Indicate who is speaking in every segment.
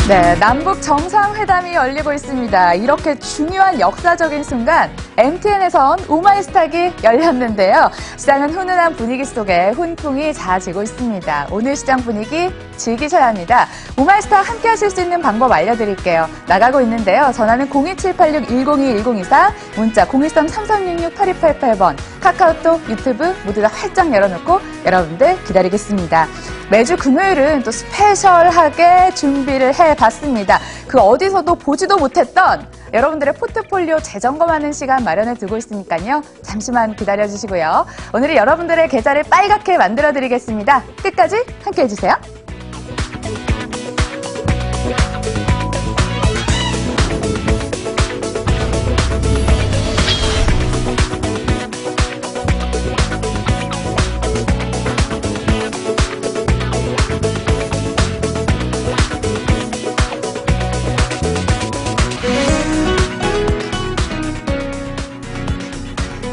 Speaker 1: 네, 남북 정상회담이 열리고 있습니다. 이렇게 중요한 역사적인 순간 MTN에선 오마이스탁이 열렸는데요. 시장은 훈훈한 분위기 속에 훈풍이 자지고 있습니다. 오늘 시장 분위기 즐기셔야 합니다. 오마이스탁 함께 하실 수 있는 방법 알려드릴게요. 나가고 있는데요. 전화는 02786-1021-024, 문자 013-3366-8288번, 카카오톡, 유튜브 모두 다 활짝 열어놓고 여러분들 기다리겠습니다. 매주 금요일은 또 스페셜하게 준비를 해봤습니다. 그 어디서도 보지도 못했던 여러분들의 포트폴리오 재점검하는 시간 마련해 두고 있으니까요. 잠시만 기다려주시고요. 오늘은 여러분들의 계좌를 빨갛게 만들어드리겠습니다. 끝까지 함께해 주세요.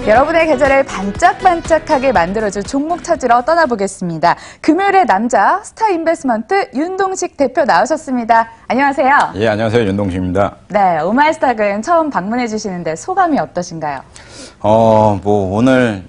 Speaker 1: 여러분의 계좌를 반짝반짝하게 만들어줄 종목 찾으러 떠나보겠습니다. 금요일의 남자 스타인베스트먼트 윤동식 대표 나오셨습니다. 안녕하세요.
Speaker 2: 예, 안녕하세요. 윤동식입니다.
Speaker 1: 네, 오마이스탁은 처음 방문해 주시는데 소감이 어떠신가요?
Speaker 2: 오늘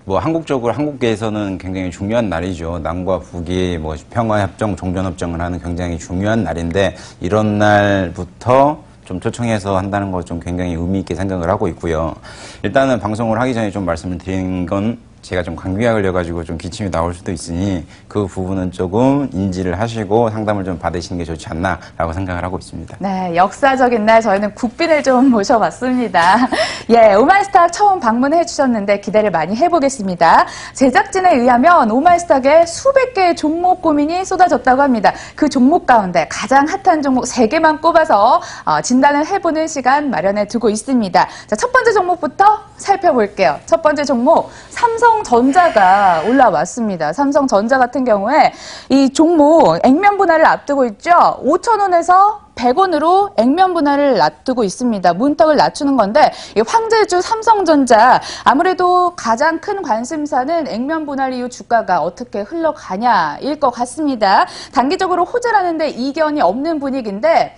Speaker 2: 한국적으로 한국계에서는 굉장히 중요한 날이죠. 남과 북이 평화협정, 종전협정을 하는 굉장히 중요한 날인데 이런 날부터 좀 초청해서 한다는 거 좀 굉장히 의미 있게 생각을 하고 있고요. 일단은 방송을 하기 전에 좀 말씀을 드린 건 제가 좀 감기가 걸려가지고 좀 기침이 나올 수도 있으니 그 부분은 조금 인지를 하시고 상담을 좀 받으시는 게 좋지 않나라고 생각을 하고 있습니다.
Speaker 1: 네, 역사적인 날 저희는 국빈을 좀 모셔봤습니다. 예, 오마이스탁 처음 방문해 주셨는데 기대를 많이 해보겠습니다. 제작진에 의하면 오마이스탁에 수백 개의 종목 고민이 쏟아졌다고 합니다. 그 종목 가운데 가장 핫한 종목 3개만 꼽아서 진단을 해보는 시간 마련해 두고 있습니다. 자, 첫 번째 종목부터 살펴볼게요. 첫 번째 종목 삼성전자가 올라왔습니다. 삼성전자 같은 경우에 이 종목 액면 분할을 앞두고 있죠. 5,000원에서 100원으로 액면 분할을 놔두고 있습니다. 문턱을 낮추는 건데 이 황제주 삼성전자 아무래도 가장 큰 관심사는 액면 분할 이후 주가가 어떻게 흘러가냐일 것 같습니다. 단기적으로 호재라는데 이견이 없는 분위기인데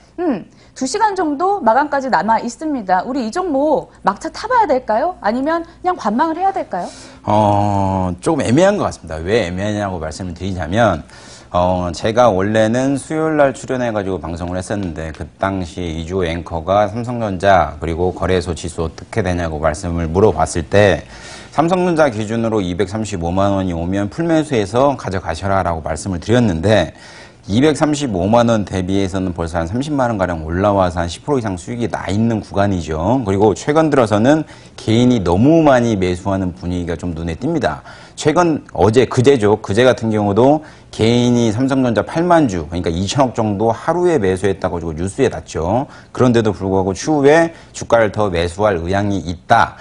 Speaker 1: 2시간 정도 마감까지 남아 있습니다. 우리 이 종목 막차 타봐야 될까요? 아니면 그냥 관망을 해야 될까요?
Speaker 2: 조금 애매한 것 같습니다. 왜 애매하냐고 말씀을 드리자면 제가 원래는 수요일날 출연해가지고 방송을 했었는데 그 당시 이주 앵커가 삼성전자 그리고 거래소 지수 어떻게 되냐고 말씀을 물어봤을 때 삼성전자 기준으로 235만 원이 오면 풀매수해서 가져가셔라라고 말씀을 드렸는데 235만 원 대비해서는 벌써 한 30만 원가량 올라와서 한 10% 이상 수익이 나 있는 구간이죠. 그리고 최근 들어서는 개인이 너무 많이 매수하는 분위기가 좀 눈에 띕니다. 최근 그제죠. 그제 같은 경우도 개인이 삼성전자 8만 주, 그러니까 2천억 정도 하루에 매수했다고 뉴스에 났죠. 그런데도 불구하고 추후에 주가를 더 매수할 의향이 있다.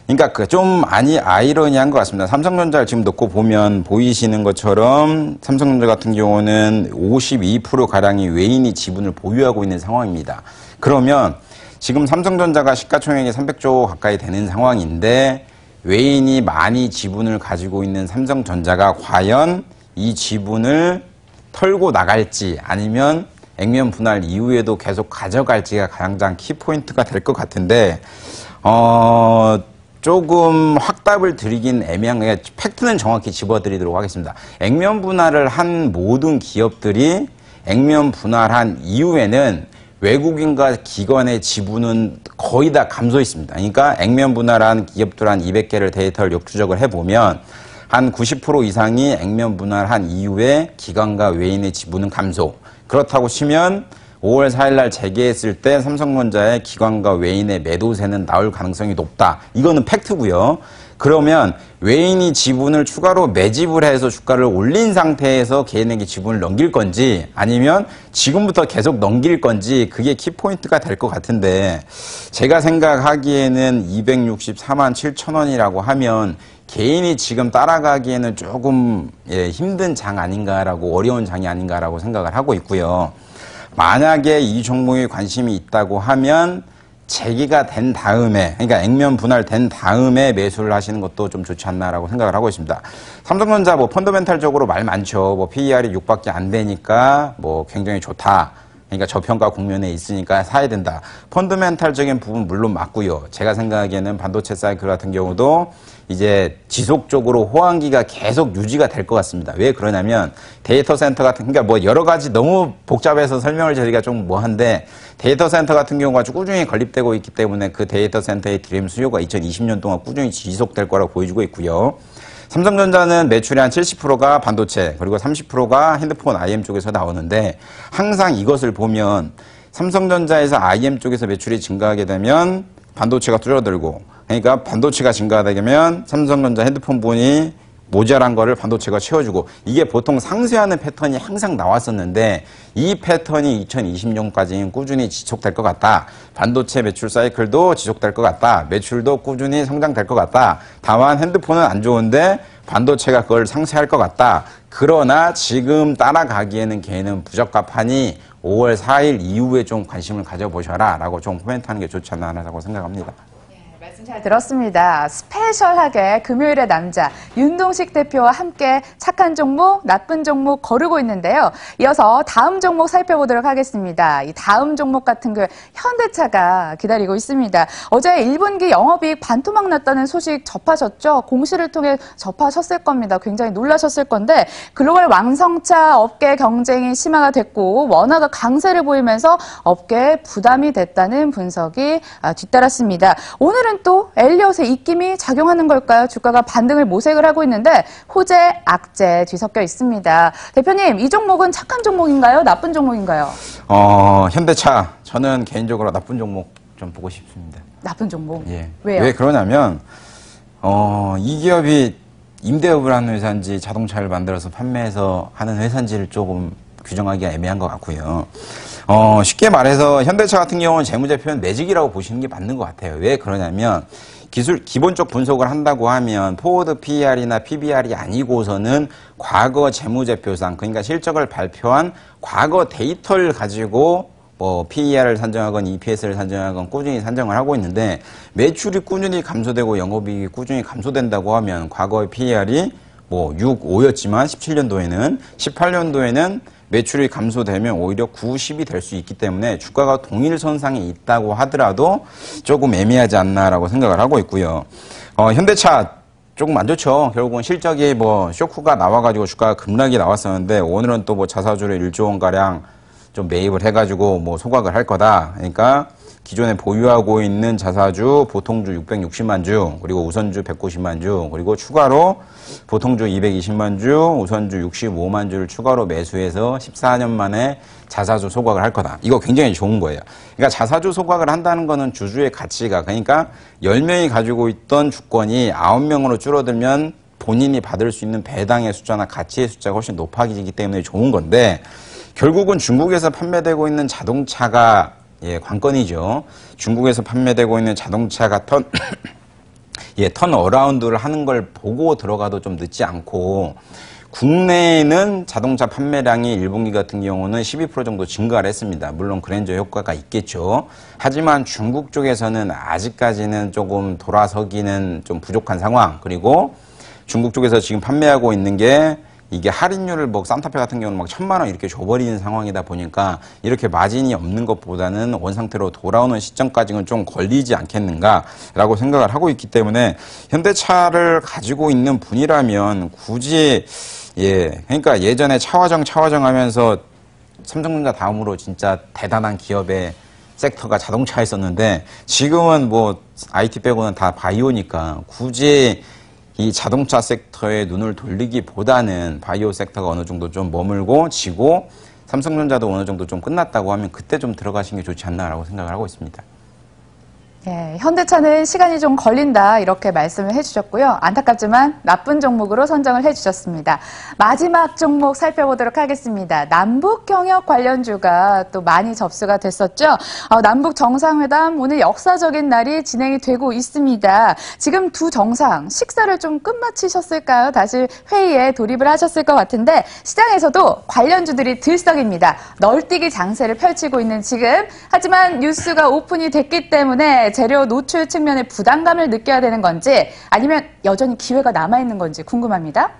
Speaker 2: 그러니까 좀 아이러니한 것 같습니다. 삼성전자를 지금 놓고 보면 보이시는 것처럼 삼성전자 같은 경우는 52%가량이 외인이 지분을 보유하고 있는 상황입니다. 그러면 지금 삼성전자가 시가총액이 300조 가까이 되는 상황인데 외인이 많이 지분을 가지고 있는 삼성전자가 과연 이 지분을 털고 나갈지 아니면 액면 분할 이후에도 계속 가져갈지가 가장 키포인트가 될 것 같은데 조금 확답을 드리긴 애매한 게 팩트는 정확히 집어드리도록 하겠습니다. 액면 분할을 한 모든 기업들이 액면 분할한 이후에는 외국인과 기관의 지분은 거의 다 감소했습니다. 그러니까 액면 분할한 기업들 한 200개를 데이터를 역추적을 해보면 한 90% 이상이 액면 분할한 이후에 기관과 외인의 지분은 감소. 그렇다고 치면 5월 4일 날 재개했을 때 삼성전자의 기관과 외인의 매도세는 나올 가능성이 높다. 이거는 팩트고요. 그러면 외인이 지분을 추가로 매집을 해서 주가를 올린 상태에서 개인에게 지분을 넘길 건지 아니면 지금부터 계속 넘길 건지 그게 키포인트가 될 것 같은데 제가 생각하기에는 264만 7천 원이라고 하면 개인이 지금 따라가기에는 조금 힘든 장 아닌가라고 어려운 장이 아닌가라고 생각을 하고 있고요. 만약에 이 종목에 관심이 있다고 하면 재개가 된 다음에, 그러니까 액면 분할된 다음에 매수를 하시는 것도 좀 좋지 않나라고 생각을 하고 있습니다. 삼성전자 펀더멘탈적으로 말 많죠. PER이 6밖에 안 되니까 굉장히 좋다. 그러니까 저평가 국면에 있으니까 사야 된다. 펀더멘탈적인 부분 물론 맞고요. 제가 생각하기에는 반도체 사이클 같은 경우도 이제 지속적으로 호황기가 계속 유지가 될 것 같습니다. 왜 그러냐면 데이터 센터 같은, 그러니까 뭐 여러 가지 너무 복잡해서 설명을 드리기가 좀 뭐한데 데이터 센터 같은 경우가 꾸준히 건립되고 있기 때문에 그 데이터 센터의 DRAM 수요가 2020년 동안 꾸준히 지속될 거라고 보여주고 있고요. 삼성전자는 매출의 한 70%가 반도체, 그리고 30%가 핸드폰 IM 쪽에서 나오는데 항상 이것을 보면 삼성전자에서 IM 쪽에서 매출이 증가하게 되면 반도체가 줄어들고, 그러니까 반도체가 증가되면 삼성전자 핸드폰 부분이 모자란 거를 반도체가 채워주고, 이게 보통 상쇄하는 패턴이 항상 나왔었는데 이 패턴이 2020년까지는 꾸준히 지속될 것 같다. 반도체 매출 사이클도 지속될 것 같다. 매출도 꾸준히 성장될 것 같다. 다만 핸드폰은 안 좋은데 반도체가 그걸 상쇄할 것 같다. 그러나 지금 따라가기에는 걔는 부적합하니 5월 4일 이후에 좀 관심을 가져보셔라 라고 좀 코멘트하는 게 좋지 않나라고 생각합니다.
Speaker 1: 말씀 잘 들었습니다. 스페셜하게 금요일의 남자 윤동식 대표와 함께 착한 종목, 나쁜 종목 거르고 있는데요. 이어서 다음 종목 살펴보도록 하겠습니다. 이 다음 종목 같은 그 현대차가 기다리고 있습니다. 어제 1분기 영업이익 반토막 났다는 소식 접하셨죠? 공시를 통해 접하셨을 겁니다. 굉장히 놀라셨을 건데 글로벌 왕성차 업계 경쟁이 심화가 됐고 원화가 강세를 보이면서 업계에 부담이 됐다는 분석이 뒤따랐습니다. 오늘은 또 엘리엇의 입김이 작용하는 걸까요? 주가가 반등을 모색을 하고 있는데 호재, 악재 뒤섞여 있습니다. 대표님, 이 종목은 착한 종목인가요? 나쁜 종목인가요?
Speaker 2: 현대차, 저는 개인적으로 나쁜 종목 좀 보고 싶습니다.
Speaker 1: 나쁜 종목?
Speaker 2: 예.
Speaker 1: 왜요?
Speaker 2: 왜 그러냐면 이 기업이 임대업을 하는 회사인지 자동차를 만들어서 판매해서 하는 회사인지를 조금 규정하기가 애매한 것 같고요. 쉽게 말해서 현대차 같은 경우는 재무제표는 매직이라고 보시는 게 맞는 것 같아요. 왜 그러냐면 기본적 분석을 한다고 하면 포워드 PER이나 PBR이 아니고서는 과거 재무제표상, 그러니까 실적을 발표한 과거 데이터를 가지고 뭐 PER을 산정하건 EPS를 산정하건 꾸준히 산정을 하고 있는데 매출이 꾸준히 감소되고 영업이익이 꾸준히 감소된다고 하면 과거의 PER이 뭐 6, 5였지만 17년도에는 18년도에는 매출이 감소되면 오히려 9, 10이 될 수 있기 때문에 주가가 동일선상에 있다고 하더라도 조금 애매하지 않나라고 생각을 하고 있고요. 현대차 조금 안 좋죠. 결국은 실적이 뭐 쇼크가 나와가지고 주가가 급락이 나왔었는데 오늘은 또 뭐 자사주를 1조 원가량 좀 매입을 해가지고 뭐 소각을 할 거다. 그러니까 기존에 보유하고 있는 자사주 보통주 660만 주, 그리고 우선주 190만 주, 그리고 추가로 보통주 220만 주, 우선주 65만 주를 추가로 매수해서 14년 만에 자사주 소각을 할 거다. 이거 굉장히 좋은 거예요. 그러니까 자사주 소각을 한다는 거는 주주의 가치가, 그러니까 10명이 가지고 있던 주권이 9명으로 줄어들면 본인이 받을 수 있는 배당의 숫자나 가치의 숫자가 훨씬 높아지기 때문에 좋은 건데, 결국은 중국에서 판매되고 있는 자동차가 관건이죠. 중국에서 판매되고 있는 자동차가 턴 어라운드를 하는 걸 보고 들어가도 좀 늦지 않고, 국내에는 자동차 판매량이 1분기 같은 경우는 12% 정도 증가를 했습니다. 물론 그랜저 효과가 있겠죠. 하지만 중국 쪽에서는 아직까지는 조금 돌아서기는 좀 부족한 상황. 그리고 중국 쪽에서 지금 판매하고 있는 게 이게 할인율을 뭐 산타페 같은 경우는 막 1,000만 원 이렇게 줘버리는 상황이다 보니까 이렇게 마진이 없는 것보다는 원상태로 돌아오는 시점까지는 좀 걸리지 않겠는가라고 생각을 하고 있기 때문에 현대차를 가지고 있는 분이라면 굳이 그러니까 예전에 차화정 하면서 삼성전자 다음으로 진짜 대단한 기업의 섹터가 자동차였었는데 지금은 뭐 IT 빼고는 다 바이오니까 굳이 이 자동차 섹터에 눈을 돌리기보다는 바이오 섹터가 어느 정도 좀 머물고 지고 삼성전자도 어느 정도 좀 끝났다고 하면 그때 좀 들어가시는 게 좋지 않나라고 생각을 하고 있습니다.
Speaker 1: 예, 현대차는 시간이 좀 걸린다 이렇게 말씀을 해주셨고요. 안타깝지만 나쁜 종목으로 선정을 해주셨습니다. 마지막 종목 살펴보도록 하겠습니다. 남북 경협 관련주가 또 많이 접수가 됐었죠. 남북 정상회담 오늘 역사적인 날이 진행이 되고 있습니다. 지금 두 정상 식사를 좀 끝마치셨을까요? 다시 회의에 돌입을 하셨을 것 같은데 시장에서도 관련주들이 들썩입니다. 널뛰기 장세를 펼치고 있는 지금, 하지만 뉴스가 오픈이 됐기 때문에 재료 노출 측면에 부담감을 느껴야 되는 건지 아니면 여전히 기회가 남아있는 건지 궁금합니다.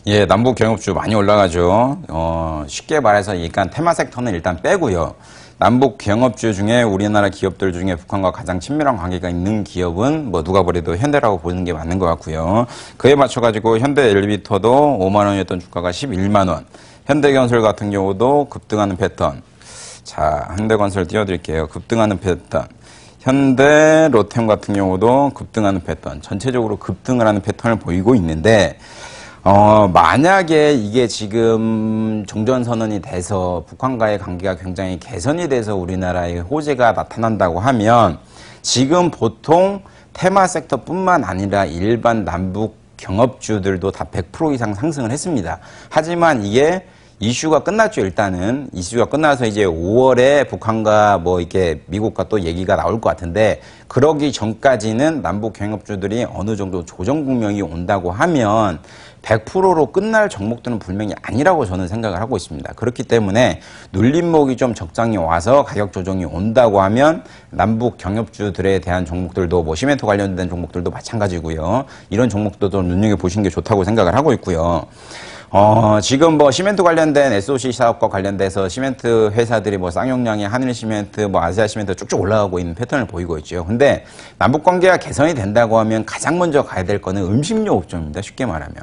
Speaker 2: 예, 남북 경협주 많이 올라가죠. 쉽게 말해서 그러니까 테마 섹터는 일단 빼고요. 남북 경협주 중에 우리나라 기업들 중에 북한과 가장 친밀한 관계가 있는 기업은 뭐 누가 보래도 현대라고 보는 게 맞는 것 같고요. 그에 맞춰가지고 현대 엘리베이터도 5만 원이었던 주가가 11만 원. 현대건설 같은 경우도 급등하는 패턴. 자, 현대건설 띄워드릴게요. 급등하는 패턴. 현대 로템 같은 경우도 급등하는 패턴. 전체적으로 급등을 하는 패턴을 보이고 있는데 만약에 이게 지금 종전선언이 돼서 북한과의 관계가 굉장히 개선이 돼서 우리나라의 호재가 나타난다고 하면 지금 보통 테마 섹터뿐만 아니라 일반 남북 경업주들도 다 100% 이상 상승을 했습니다. 하지만 이게 이슈가 끝났죠, 일단은. 이슈가 끝나서 이제 5월에 북한과 뭐 이렇게 미국과 또 얘기가 나올 것 같은데, 그러기 전까지는 남북 경협주들이 어느 정도 조정 국면이 온다고 하면 100%로 끝날 종목들은 분명히 아니라고 저는 생각을 하고 있습니다. 그렇기 때문에 눌림목이 좀 적당히 와서 가격 조정이 온다고 하면 남북 경협주들에 대한 종목들도 뭐 시멘트 관련된 종목들도 마찬가지고요. 이런 종목들도 눈여겨보시는 게 좋다고 생각을 하고 있고요. 지금 뭐 시멘트 관련된 SOC 사업과 관련돼서 시멘트 회사들이 뭐 쌍용량의 한일시멘트, 뭐 아시아시멘트 쭉쭉 올라가고 있는 패턴을 보이고 있죠. 근데 남북관계가 개선이 된다고 하면 가장 먼저 가야 될 거는 음식료 업종입니다. 쉽게 말하면.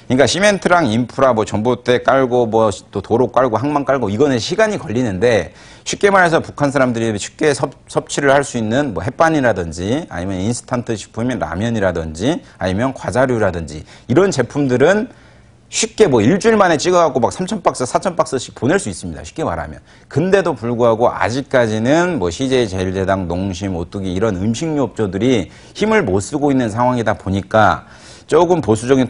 Speaker 2: 그러니까 시멘트랑 인프라, 뭐 전봇대 깔고, 뭐 또 도로 깔고, 항만 깔고, 이거는 시간이 걸리는데, 쉽게 말해서 북한 사람들이 쉽게 섭취를 할 수 있는 뭐 햇반이라든지, 아니면 인스턴트 식품인 라면이라든지, 아니면 과자류라든지, 이런 제품들은 쉽게 뭐 일주일 만에 찍어갖고 막 3,000박스, 4,000박스씩 보낼 수 있습니다. 쉽게 말하면. 근데도 불구하고 아직까지는 뭐 CJ제일제당, 농심, 오뚜기 이런 음식료 업체들이 힘을 못 쓰고 있는 상황이다 보니까 조금 보수적인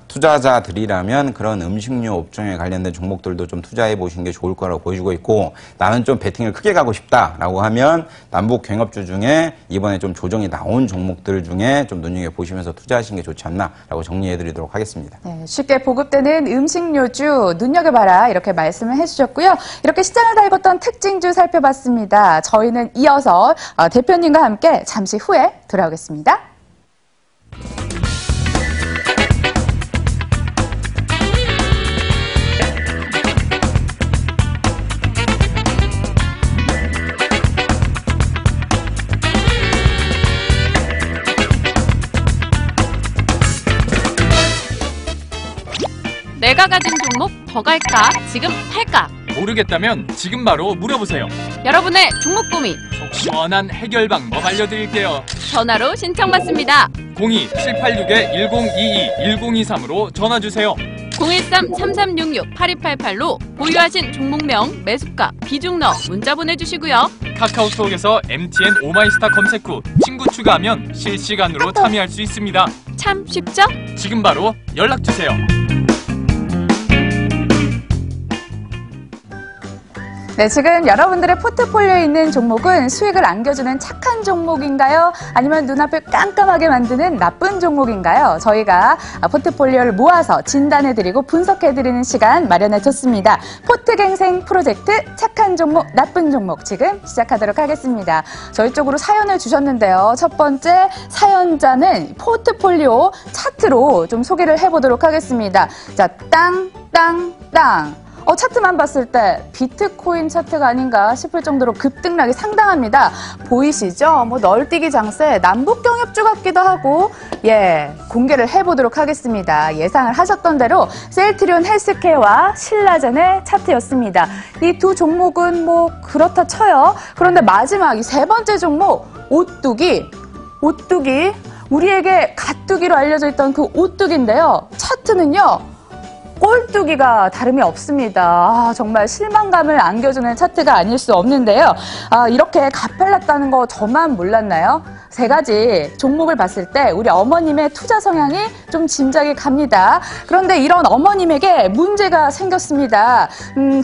Speaker 2: 투자자들이라면 그런 음식료 업종에 관련된 종목들도 좀 투자해 보시는 게 좋을 거라고 보여주고 있고, 나는 좀 베팅을 크게 가고 싶다라고 하면 남북 경협주 중에 이번에 좀 조정이 나온 종목들 중에 좀 눈여겨보시면서 투자하시는 게 좋지 않나라고 정리해 드리도록 하겠습니다.
Speaker 1: 네, 쉽게 보급되는 음식료주 눈여겨봐라 이렇게 말씀을 해주셨고요. 이렇게 시장을 달궜던 특징주 살펴봤습니다. 저희는 이어서 대표님과 함께 잠시 후에 돌아오겠습니다.
Speaker 3: 내가 가진 종목 더 갈까? 지금 팔까?
Speaker 4: 모르겠다면 지금 바로 물어보세요.
Speaker 3: 여러분의 종목 고민
Speaker 4: 속 시원한 해결 방법 알려드릴게요.
Speaker 3: 전화로 신청받습니다.
Speaker 4: 02-7862-1022-1023으로 전화주세요.
Speaker 3: 013-3366-8288로 보유하신 종목명, 매수가, 비중 넣어 문자 보내주시고요.
Speaker 4: 카카오톡에서 MTN 오마이스타 검색 후 친구 추가하면 실시간으로 참여할 수 있습니다.
Speaker 3: 참 쉽죠?
Speaker 4: 지금 바로 연락주세요.
Speaker 1: 네, 지금 여러분들의 포트폴리오에 있는 종목은 수익을 안겨주는 착한 종목인가요? 아니면 눈앞을 깜깜하게 만드는 나쁜 종목인가요? 저희가 포트폴리오를 모아서 진단해드리고 분석해드리는 시간 마련해줬습니다. 포트갱생 프로젝트 착한 종목, 나쁜 종목 지금 시작하도록 하겠습니다. 저희 쪽으로 사연을 주셨는데요. 첫 번째 사연자는 포트폴리오 차트로 좀 소개를 해보도록 하겠습니다. 자, 땅. 차트만 봤을 때 비트코인 차트가 아닌가 싶을 정도로 급등락이 상당합니다. 보이시죠? 뭐 널뛰기 장세, 남북경협주 같기도 하고, 공개를 해보도록 하겠습니다. 예상을 하셨던 대로 셀트리온 헬스케어와 신라젠의 차트였습니다. 이 두 종목은 뭐 그렇다 쳐요. 그런데 마지막 이 세 번째 종목, 오뚜기. 우리에게 갓뚜기로 알려져 있던 그 오뚜기인데요. 차트는요. 꼴뚜기가 다름이 없습니다. 정말 실망감을 안겨주는 차트가 아닐 수 없는데요. 이렇게 가팔랐다는 거 저만 몰랐나요? 세 가지 종목을 봤을 때 우리 어머님의 투자 성향이 좀 짐작이 갑니다. 그런데 이런 어머님에게 문제가 생겼습니다.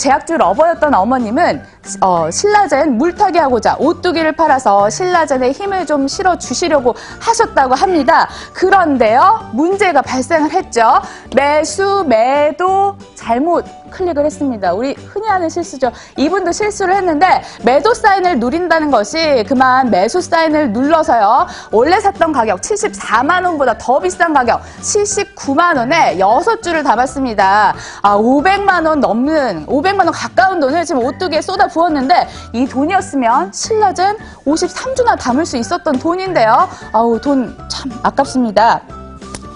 Speaker 1: 제약주 러버였던 어머님은 신라젠 물타기 하고자 오뚜기를 팔아서 신라젠에 힘을 좀 실어주시려고 하셨다고 합니다. 그런데요, 문제가 발생을 했죠. 매도 잘못 클릭을 했습니다. 우리 흔히 하는 실수죠. 이분도 실수를 했는데 매도 사인을 누린다는 것이 그만 매수 사인을 눌러서요. 원래 샀던 가격 74만 원보다 더 비싼 가격 79만 원에 6주를 담았습니다. 500만 원 가까운 돈을 지금 오뚜기에 쏟아 부었는데 이 돈이었으면 신라젠 53주나 담을 수 있었던 돈인데요. 돈 참 아깝습니다.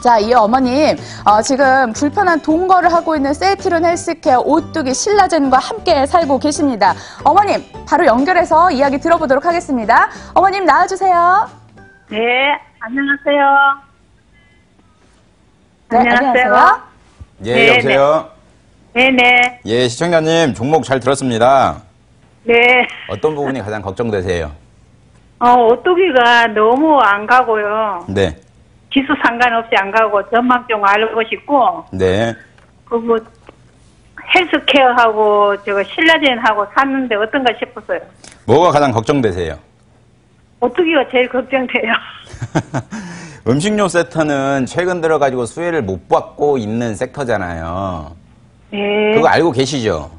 Speaker 1: 자, 이 어머님 지금 불편한 동거를 하고 있는 세이트론 헬스케어 오뚜기 신라젠과 함께 살고 계십니다. 어머님 바로 연결해서 이야기 들어보도록 하겠습니다. 어머님 나와주세요.
Speaker 5: 네, 안녕하세요.
Speaker 1: 네, 안녕하세요.
Speaker 2: 예,
Speaker 5: 네,
Speaker 2: 여보세요?
Speaker 5: 네네.
Speaker 2: 예, 시청자님, 종목 잘 들었습니다.
Speaker 5: 네.
Speaker 2: 어떤 부분이 가장 걱정되세요?
Speaker 5: 오뚜기가 너무 안 가고요.
Speaker 2: 네.
Speaker 5: 기수 상관없이 안 가고 전망 좀 알고 싶고,
Speaker 2: 네.
Speaker 5: 헬스케어하고 신라젠하고 샀는데 어떤가 싶었어요.
Speaker 2: 뭐가 가장 걱정되세요?
Speaker 5: 오뚜기가 제일 걱정돼요.
Speaker 2: 음식료 섹터는 최근 들어가지고 수혜를 못 받고 있는 섹터잖아요.
Speaker 5: 네.
Speaker 2: 그거 알고 계시죠?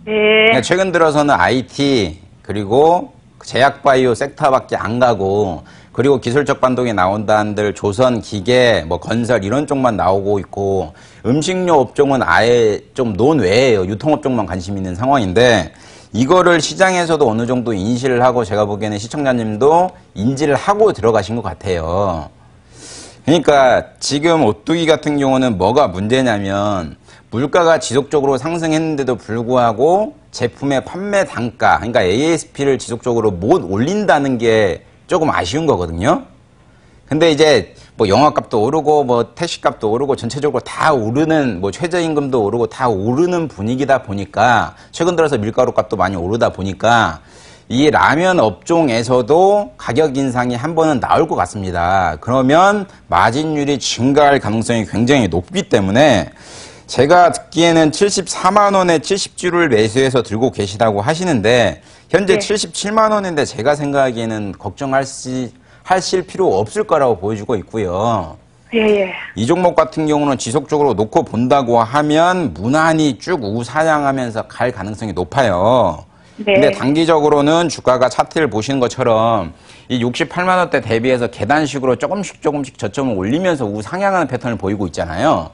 Speaker 5: 네.
Speaker 2: 최근 들어서는 IT 그리고 제약바이오 섹터밖에 안 가고 그리고 기술적 반동이 나온다는들 조선, 기계, 건설 이런 쪽만 나오고 있고 음식료 업종은 아예 좀 논외예요. 유통업종만 관심 있는 상황인데 이거를 시장에서도 어느 정도 인지를 하고 제가 보기에는 시청자님도 인지를 하고 들어가신 것 같아요. 그러니까 지금 오뚜기 같은 경우는 뭐가 문제냐면 물가가 지속적으로 상승했는데도 불구하고 제품의 판매 단가, 그러니까 ASP를 지속적으로 못 올린다는 게 조금 아쉬운 거거든요. 근데 이제 영화값도 오르고 택시값도 오르고 전체적으로 다 오르는 최저임금도 오르고 다 오르는 분위기다 보니까 최근 들어서 밀가루 값도 많이 오르다 보니까 이 라면 업종에서도 가격 인상이 한 번은 나올 것 같습니다. 그러면 마진율이 증가할 가능성이 굉장히 높기 때문에 제가 듣기에는 74만 원에 70주를 매수해서 들고 계시다고 하시는데 현재
Speaker 5: 네.
Speaker 2: 77만 원인데 제가 생각하기에는 하실 필요 없을 거라고 보여주고 있고요.
Speaker 5: 예.
Speaker 2: 이 종목 같은 경우는 지속적으로 놓고 본다고 하면 무난히 쭉 우상향하면서 갈 가능성이 높아요.
Speaker 5: 네.
Speaker 2: 근데 단기적으로는 주가가 차트를 보시는 것처럼 이 68만 원대 대비해서 계단식으로 조금씩 저점을 올리면서 우상향하는 패턴을 보이고 있잖아요.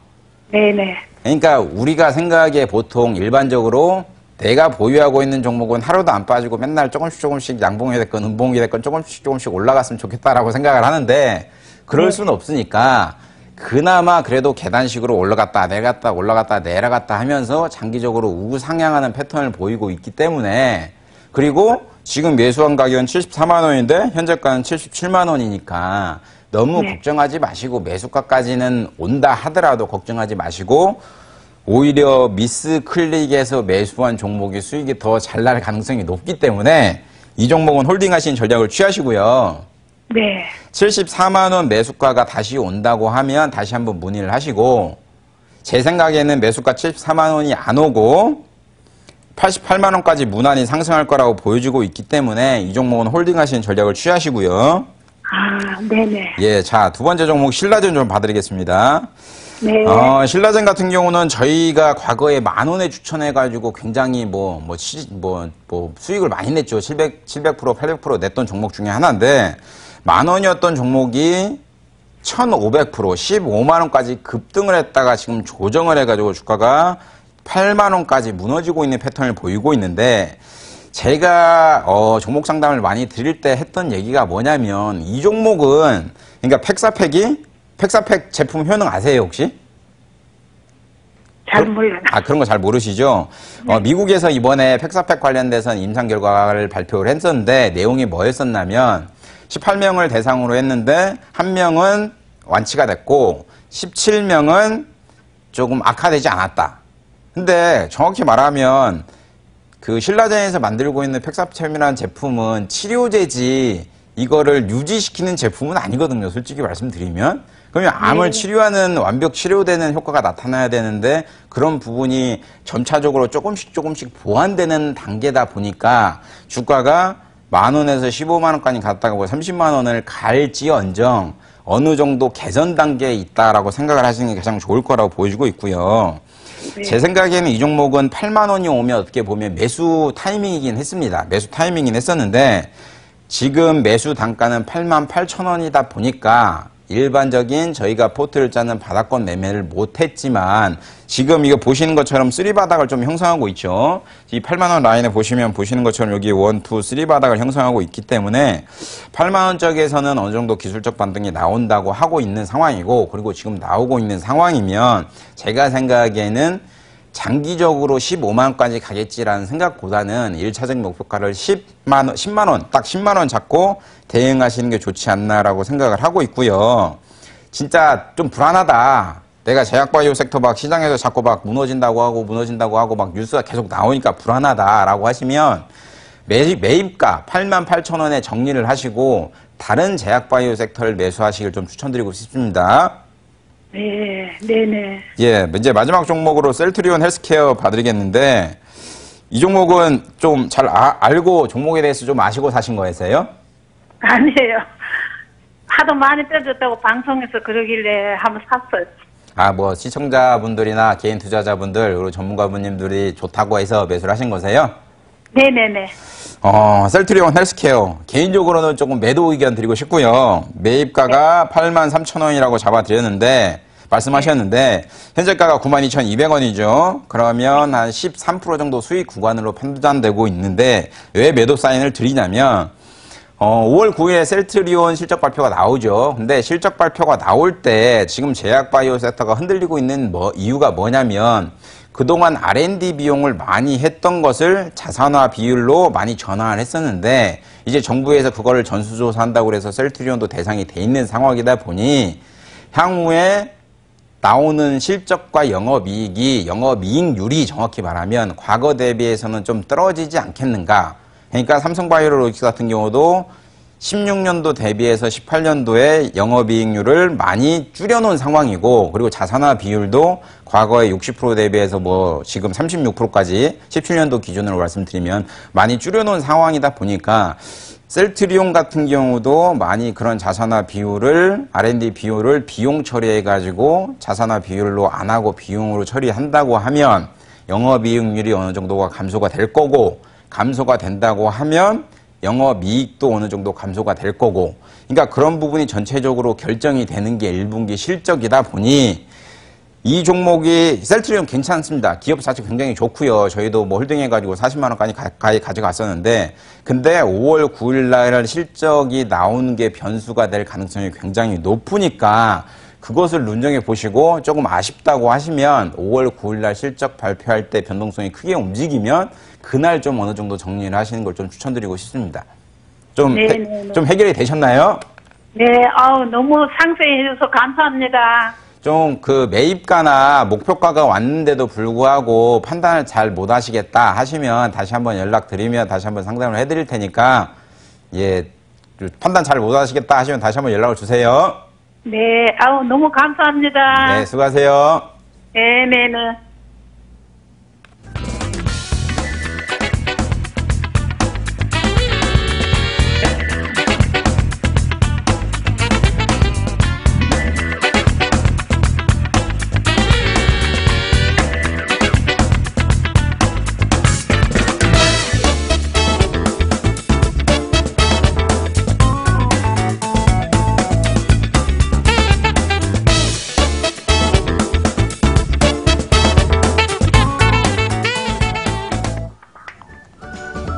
Speaker 5: 네네.
Speaker 2: 그러니까 우리가 생각하기에 보통 일반적으로 내가 보유하고 있는 종목은 하루도 안 빠지고 맨날 조금씩 양봉이 됐건 음봉이 됐건 조금씩 올라갔으면 좋겠다라고 생각을 하는데 그럴 수는 없으니까 그나마 그래도 계단식으로 올라갔다 내려갔다 올라갔다 내려갔다 하면서 장기적으로 우상향하는 패턴을 보이고 있기 때문에 그리고 지금 매수한 가격은 74만 원인데 현재가는 77만 원이니까 너무 걱정하지 마시고 매수가까지는 온다 하더라도 걱정하지 마시고 오히려 미스클릭에서 매수한 종목이 수익이 더 잘 날 가능성이 높기 때문에 이 종목은 홀딩하신 전략을 취하시고요.
Speaker 5: 네.
Speaker 2: 74만 원 매수가가 다시 온다고 하면 다시 한번 문의를 하시고 제 생각에는 매수가 74만 원이 안 오고 88만 원까지 무난히 상승할 거라고 보여지고 있기 때문에 이 종목은 홀딩하신 전략을 취하시고요.
Speaker 5: 네네.
Speaker 2: 예, 자, 두 번째 종목 신라젠 좀 봐드리겠습니다.
Speaker 5: 네.
Speaker 2: 신라젠 같은 경우는 저희가 과거에 10,000원에 추천해가지고 굉장히 수익을 많이 냈죠. 700%, 800% 냈던 종목 중에 하나인데, 10,000원이었던 종목이 1,500%, 15만원까지 급등을 했다가 지금 조정을 해가지고 주가가 8만원까지 무너지고 있는 패턴을 보이고 있는데, 제가 종목 상담을 많이 드릴 때 했던 얘기가 뭐냐면 이 종목은 그러니까 팩사팩 제품 효능 아세요 혹시?
Speaker 5: 잘 몰라요.
Speaker 2: 그런 거 잘 모르시죠? 미국에서 이번에 팩사팩 관련돼서 임상 결과를 발표를 했었는데 내용이 뭐였었냐면 18명을 대상으로 했는데 1명은 완치가 됐고 17명은 조금 악화되지 않았다. 근데 정확히 말하면 그 신라젠에서 만들고 있는 팩사팩이라는 제품은 치료제지 이거를 유지시키는 제품은 아니거든요. 솔직히 말씀드리면. 그러면 암을 치료하는 완벽 치료되는 효과가 나타나야 되는데 그런 부분이 점차적으로 조금씩 보완되는 단계다 보니까 주가가 10,000원에서 150,000원까지 갔다가 300,000원을 갈지언정 어느 정도 개선 단계에 있다라고 생각을 하시는 게 가장 좋을 거라고 보여지고 있고요. 제 생각에는 이 종목은 80,000원이 오면 어떻게 보면 매수 타이밍이긴 했습니다. 매수 타이밍이긴 했었는데 지금 매수 단가는 88,000원이다 보니까 일반적인 저희가 포트를 짜는 바닥권 매매를 못했지만 지금 이거 보시는 것처럼 3바닥을 좀 형성하고 있죠. 이 80,000원 라인에 보시는 것처럼 여기 1, 2, 3바닥을 형성하고 있기 때문에 80,000원 쪽에서는 어느 정도 기술적 반등이 나온다고 하고 있는 상황이고 그리고 지금 나오고 있는 상황이면 제가 생각에는 장기적으로 150,000원까지 가겠지라는 생각보다는 1차적 목표가를 10만 원 잡고 대응하시는 게 좋지 않나라고 생각을 하고 있고요. 진짜 좀 불안하다. 내가 제약바이오 섹터 막 시장에서 자꾸 막 무너진다고 하고 막 뉴스가 계속 나오니까 불안하다라고 하시면 매입가 88,000원에 정리를 하시고 다른 제약바이오 섹터를 매수하시길 좀 추천드리고 싶습니다.
Speaker 5: 네네.
Speaker 2: 예, 이제 마지막 종목으로 셀트리온 헬스케어 봐드리겠는데 이 종목은 좀 잘 알고 종목에 대해서 좀 아시고 사신 거였어요?
Speaker 5: 아니에요. 하도 많이 떨어졌다고 방송에서 그러길래 한번 샀어요.
Speaker 2: 뭐 시청자분들이나 개인 투자자분들 그리고 전문가분님들이 좋다고 해서 매수를 하신 거세요?
Speaker 5: 네네네.
Speaker 2: 셀트리온 헬스케어 개인적으로는 조금 매도 의견 드리고 싶고요. 매입가가 83,000원이라고 잡아드렸는데 말씀하셨는데 현재가가 92,200원이죠. 그러면 한 13% 정도 수익 구간으로 판단되고 있는데 왜 매도 사인을 드리냐면 5월 9일에 셀트리온 실적 발표가 나오죠. 근데 실적 발표가 나올 때 지금 제약바이오 섹터가 흔들리고 있는 이유가 뭐냐면 그동안 R&D 비용을 많이 했던 것을 자산화 비율로 많이 전환을 했었는데 이제 정부에서 그거를 전수조사한다고 해서 셀트리온도 대상이 돼 있는 상황이다 보니 향후에 나오는 실적과 영업이익률이 정확히 말하면 과거 대비해서는 좀 떨어지지 않겠는가. 그러니까 삼성바이오로직스 같은 경우도 16년도 대비해서 18년도에 영업이익률을 많이 줄여놓은 상황이고 그리고 자산화 비율도 과거에 60% 대비해서 지금 36%까지 17년도 기준으로 말씀드리면 많이 줄여놓은 상황이다 보니까 셀트리온 같은 경우도 많이 그런 자산화 비율을 R&D 비율을 비용 처리해가지고 자산화 비율로 안 하고 비용으로 처리한다고 하면 영업이익률이 어느 정도가 감소가 될 거고 감소가 된다고 하면 영업이익도 어느 정도 감소가 될 거고 그러니까 그런 부분이 전체적으로 결정이 되는 게 1분기 실적이다 보니 이 종목이 셀트리온 괜찮습니다. 기업 자체 굉장히 좋고요. 저희도 홀딩해가지고 40만원까지 가져갔었는데 근데 5월 9일 날 실적이 나오는 게 변수가 될 가능성이 굉장히 높으니까 그것을 눈여겨 보시고 조금 아쉽다고 하시면 5월 9일 날 실적 발표할 때 변동성이 크게 움직이면 그날 좀 어느 정도 정리를 하시는 걸 좀 추천드리고 싶습니다. 좀 해결이 되셨나요?
Speaker 5: 네, 너무 상세히 해줘서 감사합니다.
Speaker 2: 좀 매입가나 목표가가 왔는데도 불구하고 판단을 잘 못 하시겠다 하시면 다시 한번 연락드리면 다시 한번 상담을 해드릴 테니까 판단 잘 못 하시겠다 하시면 다시 한번 연락을 주세요.
Speaker 5: 네, 너무 감사합니다.
Speaker 2: 네, 수고하세요.
Speaker 5: 네네네.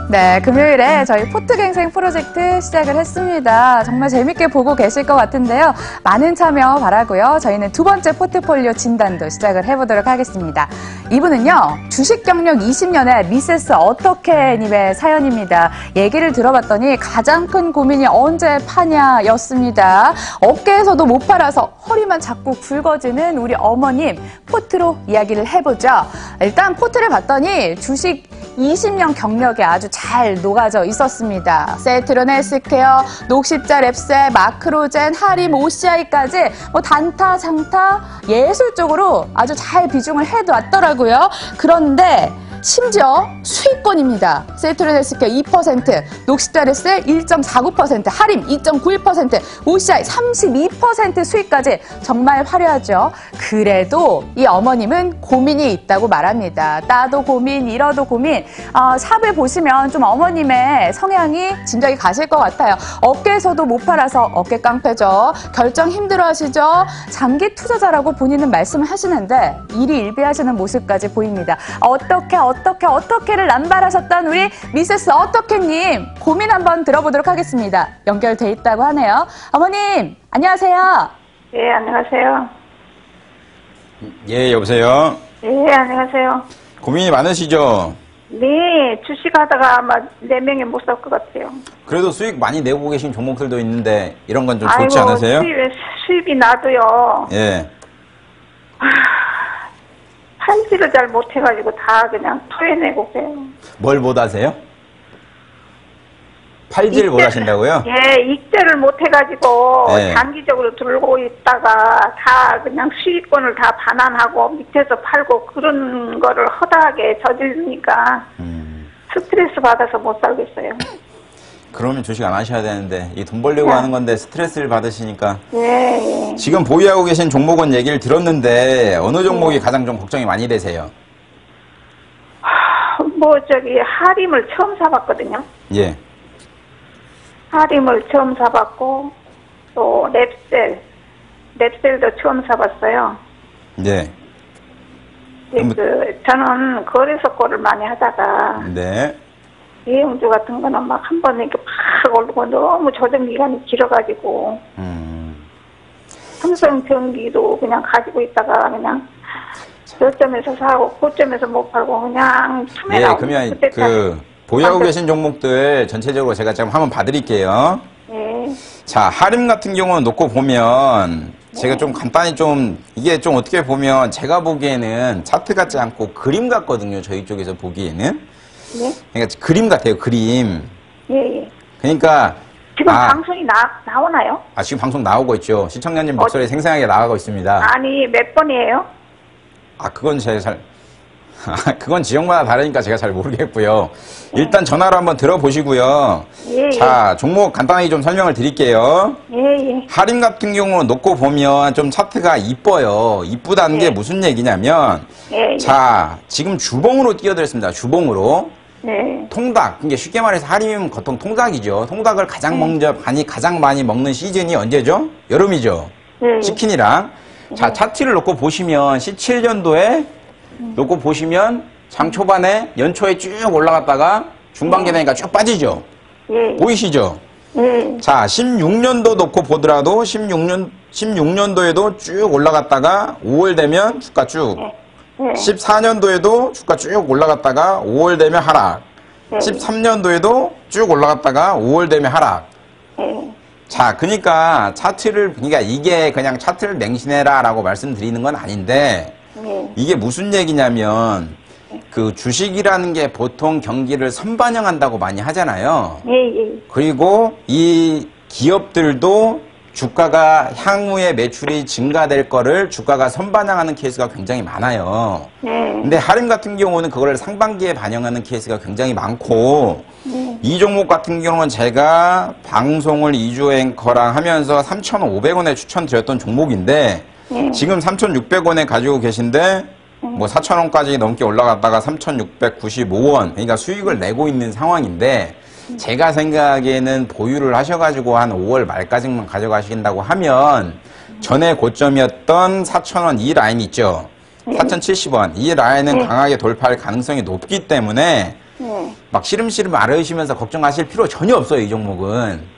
Speaker 1: 네, 금요일에 저희 포트갱생 프로젝트 시작을 했습니다. 정말 재밌게 보고 계실 것 같은데요. 많은 참여 바라고요. 저희는 두 번째 포트폴리오 진단도 시작을 해보도록 하겠습니다. 이분은요, 주식 경력 20년의 미세스 어떻게님의 사연입니다. 얘기를 들어봤더니 가장 큰 고민이 언제 파냐였습니다. 업계에서도 못 팔아서 허리만 자꾸 굵어지는 우리 어머님, 포트로 이야기를 해보죠. 일단 포트를 봤더니 주식 20년 경력에 아주 잘 녹아져 있었습니다. 세트론 헬스케어, 녹십자 랩셀, 마크로젠, 하림, OCI까지 뭐 단타, 장타, 예술적으로 아주 잘 비중을 해놨더라고요. 그런데 심지어 수익권입니다. 세트론 헬스케어 2%, 녹십자 랩셀 1.49%, 하림 2.91%, OCI 32% 수익까지 정말 화려하죠. 그래도 이 어머님은 고민이 있다고 말합니다. 따도 고민, 잃어도 고민. 샵을 보시면 좀 어머님의 성향이 짐작이 가실 것 같아요. 어깨에서도 못 팔아서 어깨 깡패죠. 결정 힘들어하시죠. 장기 투자자라고 본인은 말씀을 하시는데 일이 일비하시는 모습까지 보입니다. 어떻게를 남발하셨던 우리 미세스 어떻게님 고민 한번 들어보도록 하겠습니다. 연결돼 있다고 하네요. 어머님 안녕하세요.
Speaker 5: 예, 안녕하세요.
Speaker 2: 예, 여보세요.
Speaker 5: 예, 안녕하세요.
Speaker 2: 고민이 많으시죠?
Speaker 5: 네, 주식하다가 아마 4명이 못 살 것 같아요.
Speaker 2: 그래도 수익 많이 내고 계신 종목들도 있는데 이런 건 좀 좋지 않으세요?
Speaker 5: 수입이 나도요.
Speaker 2: 예.
Speaker 5: 팔지를 잘 못해가지고 다 그냥 토해내고 그래요.
Speaker 2: 뭘 못 하세요? 팔지를 못 하신다고요?
Speaker 5: 예, 익절을 못해가지고
Speaker 2: 네.
Speaker 5: 장기적으로 들고 있다가 다 그냥 수익권을 다 반환하고 밑에서 팔고 그런 거를 허다하게 저지르니까 스트레스 받아서 못 살겠어요.
Speaker 2: 그러면 주식 안 하셔야 되는데 이 돈 벌려고
Speaker 5: 네.
Speaker 2: 하는 건데 스트레스를 받으시니까
Speaker 5: 예, 예.
Speaker 2: 지금 보유하고 계신 종목은 얘기를 들었는데 어느 종목이 가장 좀 걱정이 많이 되세요?
Speaker 5: 하림을 처음 사봤거든요.
Speaker 2: 예.
Speaker 5: 하림을 처음 사봤고 또 랩셀도 처음 사봤어요.
Speaker 2: 네.
Speaker 5: 저는 거래소 거를 많이 하다가
Speaker 2: 네.
Speaker 5: 대형주 같은 거는 막 한 번에 이렇게 팍 오르고 너무 조정 기간이 길어가지고 삼성전기도 그냥 가지고 있다가 그냥 저점에서 사고 고점에서 못 팔고 그냥 틈에
Speaker 2: 예,
Speaker 5: 나오고
Speaker 2: 그러면 보유하고 계신 종목들 전체적으로 제가 지금 한번 봐드릴게요.
Speaker 5: 예.
Speaker 2: 자, 하림 같은 경우는 놓고 보면 제가 좀 간단히 이게 좀 어떻게 보면 제가 보기에는 차트 같지 않고 그림 같거든요. 저희 쪽에서 보기에는.
Speaker 5: 예?
Speaker 2: 그러니까 그림 같아요. 그림.
Speaker 5: 예, 예.
Speaker 2: 그러니까
Speaker 5: 지금 방송이 나오나요?
Speaker 2: 지금 방송 나오고 있죠. 시청자님 목소리 생생하게 나가고 있습니다.
Speaker 5: 아니, 몇 번이에요?
Speaker 2: 그건 그건 지역마다 다르니까 제가 잘 모르겠고요. 일단 전화로 한번 들어보시고요.
Speaker 5: 예,
Speaker 2: 자, 종목 간단하게 좀 설명을 드릴게요.
Speaker 5: 예, 예.
Speaker 2: 하림 같은 경우는 놓고 보면 좀 차트가 이뻐요. 이쁘다는 게 무슨 얘기냐면,
Speaker 5: 예, 예.
Speaker 2: 자, 지금 주봉으로 뛰어들었습니다. 주봉으로.
Speaker 5: 네.
Speaker 2: 통닭. 그게 쉽게 말해서 하림은 보통 통닭이죠. 통닭을 가장 많이 먹는 시즌이 언제죠? 여름이죠.
Speaker 5: 예.
Speaker 2: 치킨이랑. 자, 차트를 놓고 보시면 17년도에 놓고 보시면 장 초반에 연초에 쭉 올라갔다가 중반기 되니까 쭉 빠지죠.
Speaker 5: 예.
Speaker 2: 보이시죠?
Speaker 5: 예.
Speaker 2: 자, 16년도 놓고 보더라도 16년도에도 쭉 올라갔다가 5월 되면 주가 쭉.
Speaker 5: 예.
Speaker 2: 14년도에도 주가 쭉 올라갔다가 5월 되면 하락. 13년도에도 쭉 올라갔다가 5월 되면 하락.
Speaker 5: 예.
Speaker 2: 자, 그러니까 이게 그냥 차트를 맹신해라라고 말씀드리는 건 아닌데
Speaker 5: 예.
Speaker 2: 이게 무슨 얘기냐면 그 주식이라는 게 보통 경기를 선반영한다고 많이 하잖아요.
Speaker 5: 예, 예.
Speaker 2: 그리고 이 기업들도 주가가 향후에 매출이 증가될 거를 주가가 선반영하는 케이스가 굉장히 많아요.
Speaker 5: 네.
Speaker 2: 근데 하림 같은 경우는 그거를 상반기에 반영하는 케이스가 굉장히 많고 이 종목 같은 경우는 제가 방송을 2주 앵커랑 하면서 3,500원에 추천드렸던 종목인데 지금 3,600원에 가지고 계신데 뭐 4,000원까지 넘게 올라갔다가 3,695원 그러니까 수익을 내고 있는 상황인데 제가 생각에는 보유를 하셔가지고 한 5월 말까지만 가져가신다고 하면 전에 고점이었던 4,000원 이 라인 있죠. 4,070원 이 라인은 강하게 돌파할 가능성이 높기 때문에 막 시름시름 앓으시면서 걱정하실 필요 전혀 없어요. 이 종목은.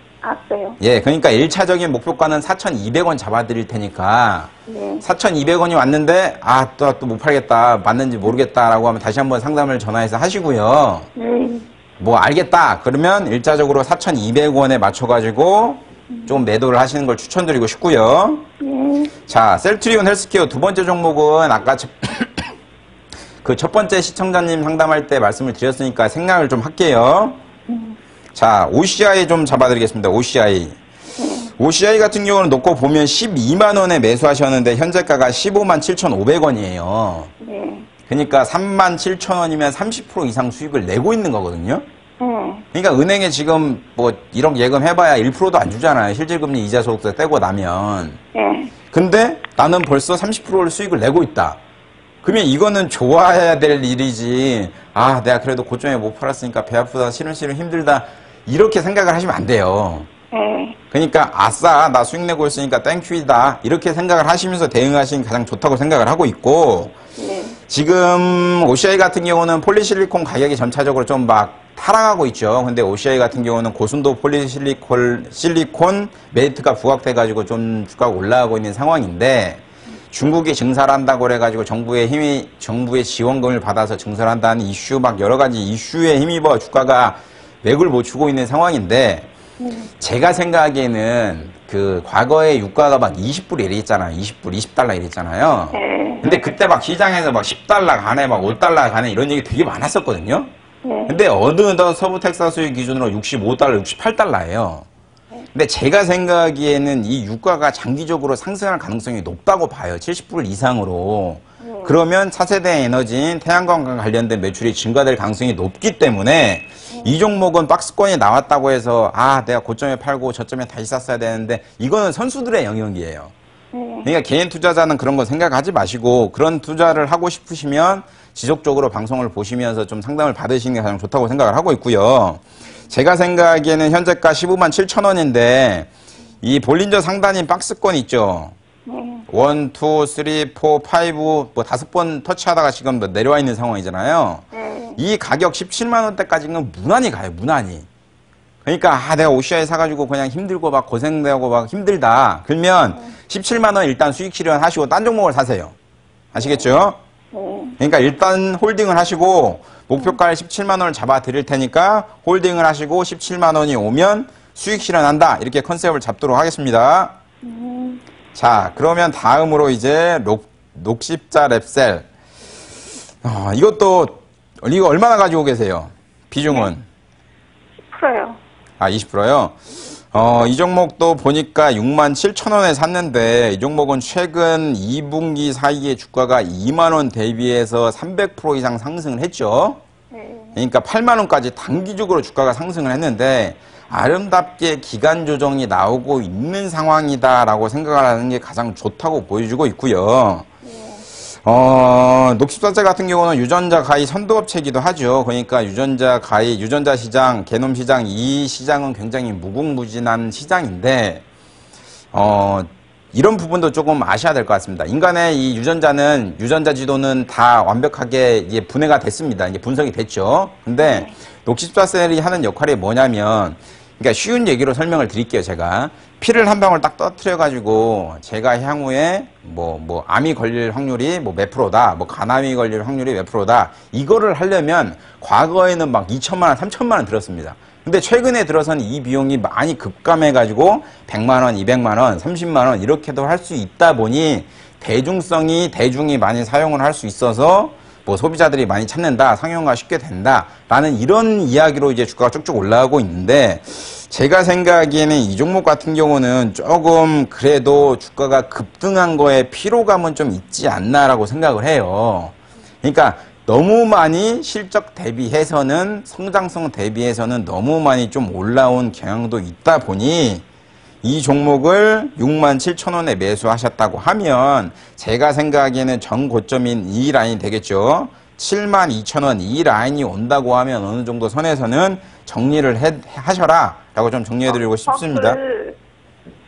Speaker 5: 그래요?
Speaker 2: 예, 그러니까 1차적인 목표가는 4,200원 잡아드릴 테니까 4,200원이 왔는데 또 못 팔겠다 맞는지 모르겠다라고 하면 다시 한번 상담을 전화해서 하시고요. 뭐 알겠다 그러면 일차적으로 4,200원에 맞춰가지고 좀 매도를 하시는 걸 추천드리고 싶고요. 자, 셀트리온 헬스케어 두 번째 종목은 아까 그 첫 번째 시청자님 상담할 때 말씀을 드렸으니까 생각을 좀 할게요. 자, OCI 좀 잡아드리겠습니다. OCI. OCI 같은 경우는 놓고 보면 12만 원에 매수하셨는데 현재가가 15만 7,500원이에요.
Speaker 5: 네.
Speaker 2: 그러니까 3만 7천 원이면 30% 이상 수익을 내고 있는 거거든요.
Speaker 5: 네.
Speaker 2: 그러니까 은행에 지금 뭐 1억 예금해봐야 1%도 안 주잖아요. 실질금리 이자 소득세 떼고 나면.
Speaker 5: 네.
Speaker 2: 근데 나는 벌써 30%를 수익을 내고 있다. 그러면 이거는 좋아야 될 일이지. 아, 내가 그래도 고점에 못 팔았으니까 배 아프다, 시름시름 힘들다. 이렇게 생각을 하시면 안 돼요.
Speaker 5: 네.
Speaker 2: 그러니까 아싸, 나 수익 내고 있으니까 땡큐이다. 이렇게 생각을 하시면서 대응하시는 게 가장 좋다고 생각을 하고 있고,
Speaker 5: 네.
Speaker 2: 지금 OCI 같은 경우는 폴리실리콘 가격이 점차적으로 좀 막 하락하고 있죠. 근데 OCI 같은 경우는 고순도 실리콘 메리트가 부각돼가지고 좀 주가가 올라가고 있는 상황인데, 중국이 증사를 한다고 그래가지고 정부의 지원금을 받아서 증설을 한다는 이슈, 막 여러 가지 이슈에 힘입어 주가가 맥을 못 추고 있는 상황인데, 제가 생각하기에는 그 과거에 유가가 막 20불 이랬잖아요. 20불, 20달러 이랬잖아요.
Speaker 5: 네.
Speaker 2: 근데 그때 막 시장에서 막 10달러 가네, 막 5달러 가네 이런 얘기 되게 많았었거든요.
Speaker 5: 네.
Speaker 2: 근데 어느덧 서부 텍사스의 기준으로 65달러, 68달러예요. 근데 제가 생각하기에는 이 유가가 장기적으로 상승할 가능성이 높다고 봐요. 70불 이상으로. 그러면 차세대 에너지인 태양광과 관련된 매출이 증가될 가능성이 높기 때문에 이 종목은 박스권이 나왔다고 해서 아, 내가 고점에 팔고 저점에 다시 샀어야 되는데 이거는 선수들의 영역이에요. 그러니까 개인 투자자는 그런 거 생각하지 마시고 그런 투자를 하고 싶으시면 지속적으로 방송을 보시면서 좀 상담을 받으시는 게 가장 좋다고 생각을 하고 있고요. 제가 생각하기에는 현재가 15만 7천 원인데 이 볼린저 상단인 박스권 있죠. 1, 2, 3, 4, 5, 뭐 5번 터치하다가 지금 내려와 있는 상황이잖아요. 이 가격 17만 원대까지는 무난히 가요, 무난히. 그러니까 아, 내가 OCI 사가지고 그냥 힘들고 막 고생되고 막 힘들다. 그러면 17만 원 일단 수익 실현하시고 딴 종목을 사세요. 아시겠죠? 그러니까 일단 홀딩을 하시고 목표가를 17만 원을 잡아 드릴 테니까 홀딩을 하시고 17만 원이 오면 수익 실현한다. 이렇게 컨셉을 잡도록 하겠습니다. 자, 그러면 다음으로 이제 녹십자 랩셀. 이거 얼마나 가지고 계세요? 비중은?
Speaker 5: 10%요.
Speaker 2: 아, 20%요? 이 종목도 보니까 6만 7천 원에 샀는데 이 종목은 최근 2분기 사이에 주가가 2만 원 대비해서 300% 이상 상승을 했죠. 그러니까 8만 원까지 단기적으로 주가가 상승을 했는데 아름답게 기간 조정이 나오고 있는 상황이다라고 생각을 하는 게 가장 좋다고 보여주고 있고요. 녹십사제 같은 경우는 유전자 가히 선도업체이기도 하죠. 그러니까 유전자 가히, 유전자 시장, 게놈 시장, 이 시장은 굉장히 무궁무진한 시장인데, 이런 부분도 조금 아셔야 될 것 같습니다. 인간의 이 유전자 지도는 다 완벽하게 이제 분해가 됐습니다. 이제 분석이 됐죠. 근데 녹십사셀이 하는 역할이 뭐냐면, 그러니까 쉬운 얘기로 설명을 드릴게요, 제가. 피를 한 방울 딱 떠트려가지고, 제가 향후에 암이 걸릴 확률이 몇 프로다, 간암이 걸릴 확률이 몇 프로다, 이거를 하려면 과거에는 막 2천만 원, 3천만 원 들었습니다. 근데 최근에 들어서는 이 비용이 많이 급감해가지고 100만 원, 200만 원, 30만 원 이렇게도 할 수 있다 보니 대중이 많이 사용을 할 수 있어서 소비자들이 많이 찾는다, 상용화 쉽게 된다라는 이런 이야기로 이제 주가가 쭉쭉 올라가고 있는데 제가 생각하기에는 이 종목 같은 경우는 조금 그래도 주가가 급등한 거에 피로감은 좀 있지 않나라고 생각을 해요. 그러니까 너무 많이 실적 대비해서는 성장성 대비해서는 너무 많이 좀 올라온 경향도 있다 보니 이 종목을 6만 7천 원에 매수하셨다고 하면 제가 생각하기에는 전 고점인 이 라인이 되겠죠. 7만 2천 원 이 라인이 온다고 하면 어느 정도 선에서는 정리를 하셔라 라고 좀 정리해드리고 싶습니다.